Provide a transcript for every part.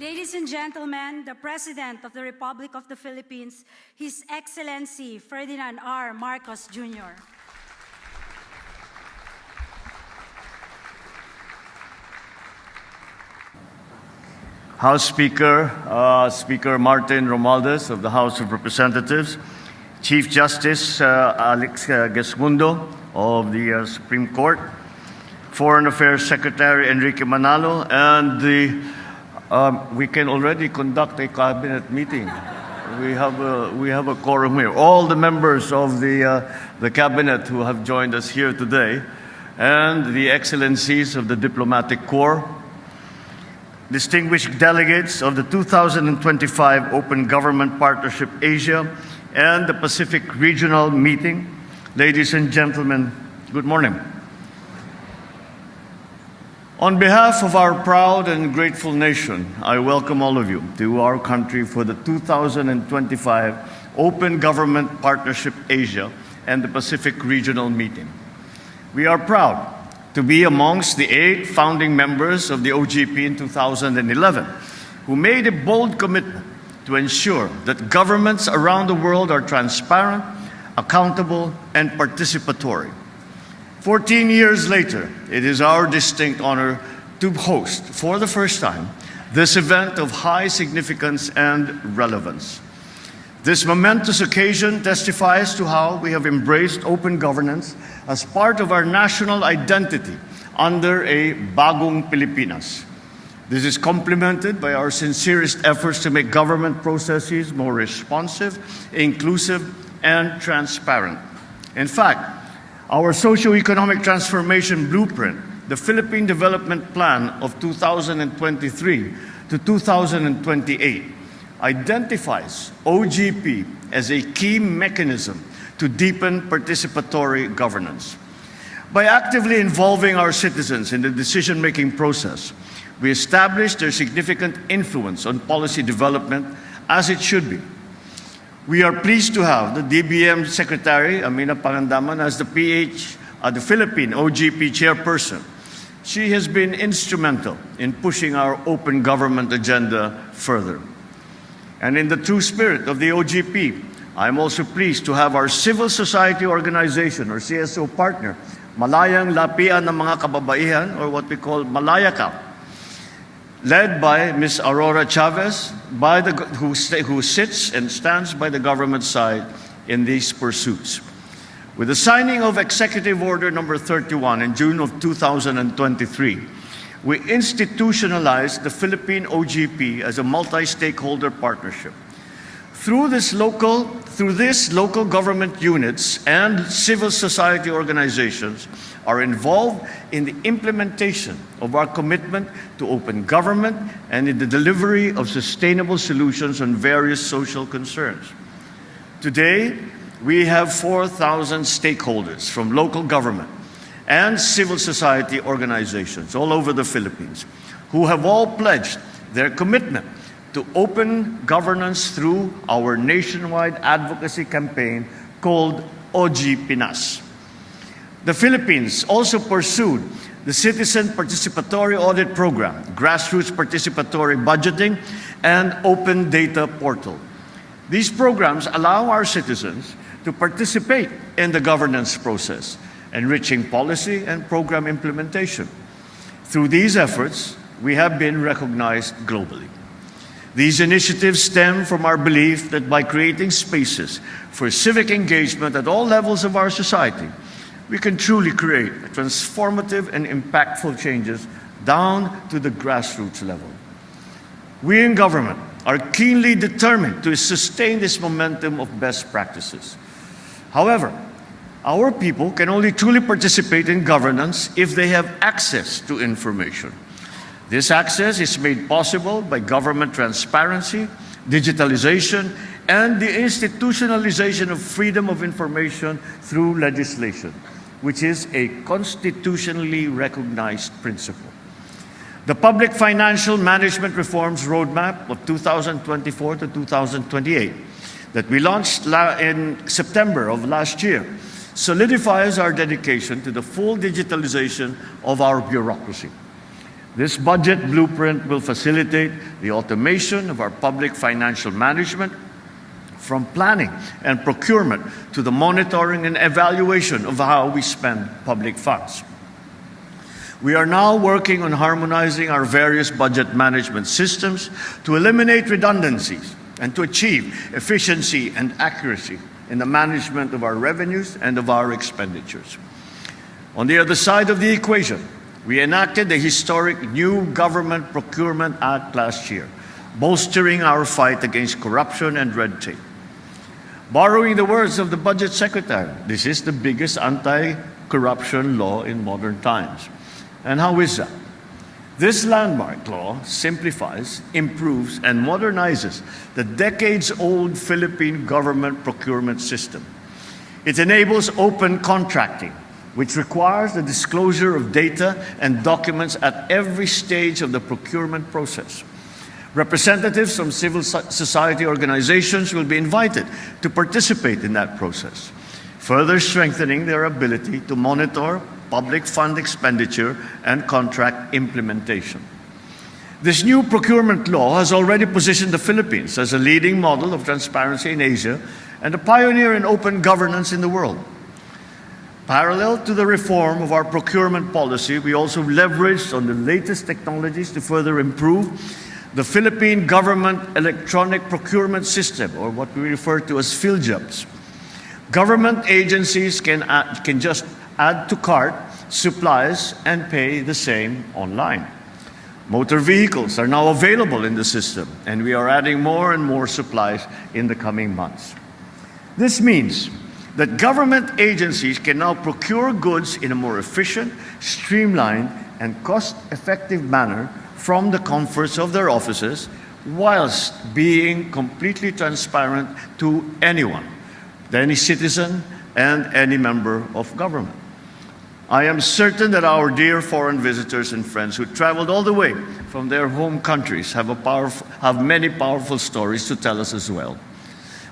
Ladies and gentlemen, the President of the Republic of the Philippines, His Excellency Ferdinand R. Marcos, Jr. House Speaker, Speaker Martin Romualdez of the House of Representatives, Chief Justice Alex Gesmundo of the Supreme Court, Foreign Affairs Secretary Enrique Manalo, and we can already conduct a cabinet meeting. We have a quorum here. All the members of the cabinet who have joined us here today, and the excellencies of the diplomatic corps, distinguished delegates of the 2025 Open Government Partnership Asia and the Pacific Regional Meeting, ladies and gentlemen, good morning. On behalf of our proud and grateful nation, I welcome all of you to our country for the 2025 Open Government Partnership Asia and the Pacific Regional Meeting. We are proud to be amongst the 8 founding members of the OGP in 2011, who made a bold commitment to ensure that governments around the world are transparent, accountable, and participatory. 14 years later, it is our distinct honor to host, for the first time, this event of high significance and relevance. This momentous occasion testifies to how we have embraced open governance as part of our national identity under a bagong Pilipinas. This is complemented by our sincerest efforts to make government processes more responsive, inclusive, and transparent. In fact, our socio-economic transformation blueprint, the Philippine Development Plan of 2023 to 2028, identifies OGP as a key mechanism to deepen participatory governance. By actively involving our citizens in the decision-making process, we establish their significant influence on policy development as it should be. We are pleased to have the DBM Secretary, Amina Pangandaman, as the Philippine OGP Chairperson. She has been instrumental in pushing our open government agenda further. And in the true spirit of the OGP, I'm also pleased to have our civil society organization, or CSO partner, Malayang Lapian ng mga Kababaihan, or what we call Malayaka, led by Ms. Aurora Chavez, who sits and stands by the government side in these pursuits. With the signing of Executive Order Number 31 in June of 2023, we institutionalized the Philippine OGP as a multi-stakeholder partnership. Through this local government units and civil society organizations are involved in the implementation of our commitment to open government and in the delivery of sustainable solutions on various social concerns. Today, we have 4,000 stakeholders from local government and civil society organizations all over the Philippines who have all pledged their commitment to open governance through our nationwide advocacy campaign called OGP-Nas. The Philippines also pursued the Citizen Participatory Audit Program, Grassroots Participatory Budgeting, and Open Data Portal. These programs allow our citizens to participate in the governance process, enriching policy and program implementation. Through these efforts, we have been recognized globally. These initiatives stem from our belief that by creating spaces for civic engagement at all levels of our society, we can truly create transformative and impactful changes down to the grassroots level. We in government are keenly determined to sustain this momentum of best practices. However, our people can only truly participate in governance if they have access to information. This access is made possible by government transparency, digitalization, and the institutionalization of freedom of information through legislation, which is a constitutionally recognized principle. The Public Financial Management Reforms Roadmap of 2024 to 2028 that we launched in September of last year solidifies our dedication to the full digitalization of our bureaucracy. This budget blueprint will facilitate the automation of our public financial management, from planning and procurement to the monitoring and evaluation of how we spend public funds. We are now working on harmonizing our various budget management systems to eliminate redundancies and to achieve efficiency and accuracy in the management of our revenues and of our expenditures. On the other side of the equation, we enacted the historic new Government Procurement Act last year, bolstering our fight against corruption and red tape. Borrowing the words of the Budget Secretary, this is the biggest anti-corruption law in modern times. And how is that? This landmark law simplifies, improves, and modernizes the decades-old Philippine government procurement system. It enables open contracting, which requires the disclosure of data and documents at every stage of the procurement process. Representatives from civil society organizations will be invited to participate in that process, further strengthening their ability to monitor public fund expenditure and contract implementation. This new procurement law has already positioned the Philippines as a leading model of transparency in Asia and a pioneer in open governance in the world. Parallel to the reform of our procurement policy, we also leveraged on the latest technologies to further improve the Philippine Government Electronic Procurement System, or what we refer to as PhilJEPS. Government agencies can just add to cart supplies and pay the same online. Motor vehicles are now available in the system, and we are adding more and more supplies in the coming months. This means that government agencies can now procure goods in a more efficient, streamlined, and cost-effective manner from the comforts of their offices, whilst being completely transparent to anyone, any citizen and any member of government. I am certain that our dear foreign visitors and friends who traveled all the way from their home countries have many powerful stories to tell us as well.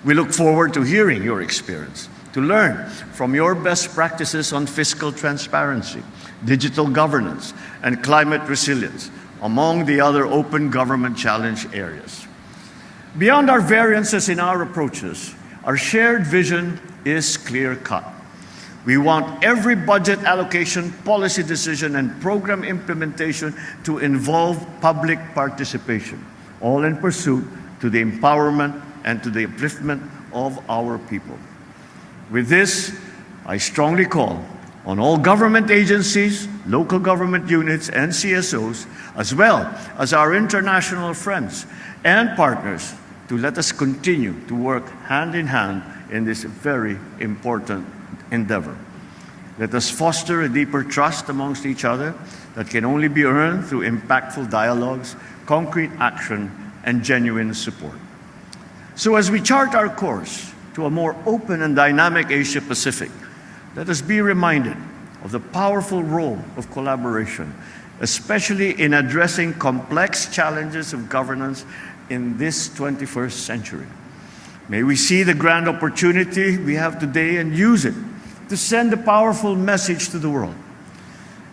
We look forward to hearing your experience, to learn from your best practices on fiscal transparency, digital governance, and climate resilience, among the other open government challenge areas. Beyond our variances in our approaches, our shared vision is clear-cut. We want every budget allocation, policy decision, and program implementation to involve public participation, all in pursuit to the empowerment and to the upliftment of our people. With this, I strongly call on all government agencies, local government units, and CSOs, as well as our international friends and partners, to let us continue to work hand in hand in this very important endeavor. Let us foster a deeper trust amongst each other that can only be earned through impactful dialogues, concrete action, and genuine support. So as we chart our course to a more open and dynamic Asia-Pacific, let us be reminded of the powerful role of collaboration, especially in addressing complex challenges of governance in this 21st century. May we see the grand opportunity we have today and use it to send a powerful message to the world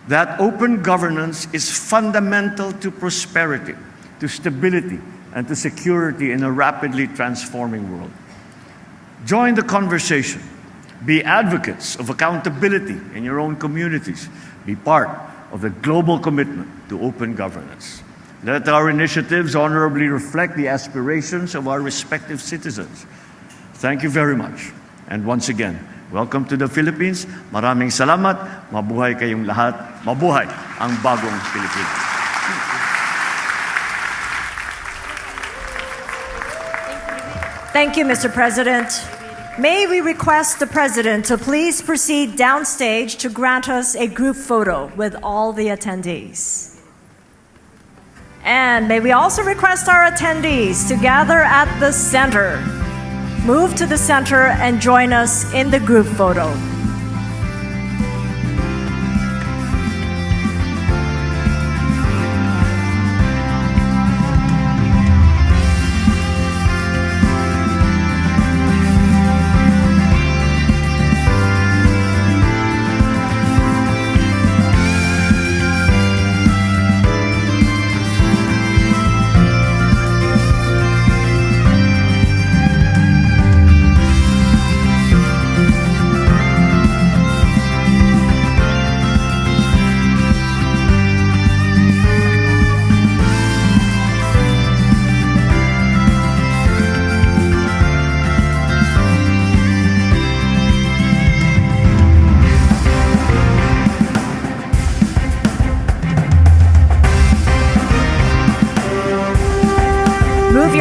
that open governance is fundamental to prosperity, to stability, and to security in a rapidly transforming world. Join the conversation. Be advocates of accountability in your own communities. Be part of the global commitment to open governance. Let our initiatives honorably reflect the aspirations of our respective citizens. Thank you very much. And once again, welcome to the Philippines. Maraming salamat. Mabuhay kayong lahat. Mabuhay ang bagong Pilipinas. Thank you, Mr. President. May we request the President to please proceed downstage to grant us a group photo with all the attendees. And may we also request our attendees to gather at the center. Move to the center and join us in the group photo.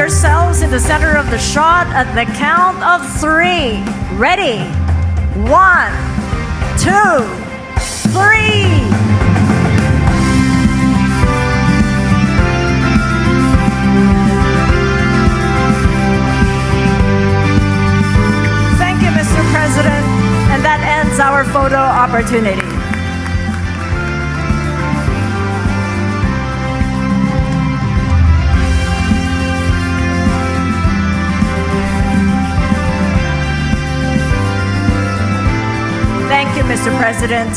yourselves in the center of the shot at the count of 3. Ready? 1, 2, 3. Mr. President, and that ends our photo opportunity. Thank you, Mr. President.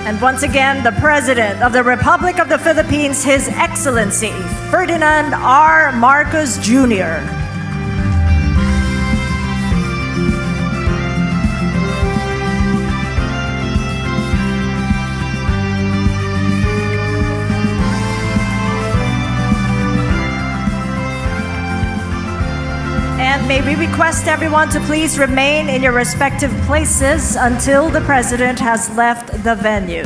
And once again, the President of the Republic of the Philippines, His Excellency Ferdinand R. Marcos Jr. And may we request everyone to please remain in your respective places until the President has left the venue.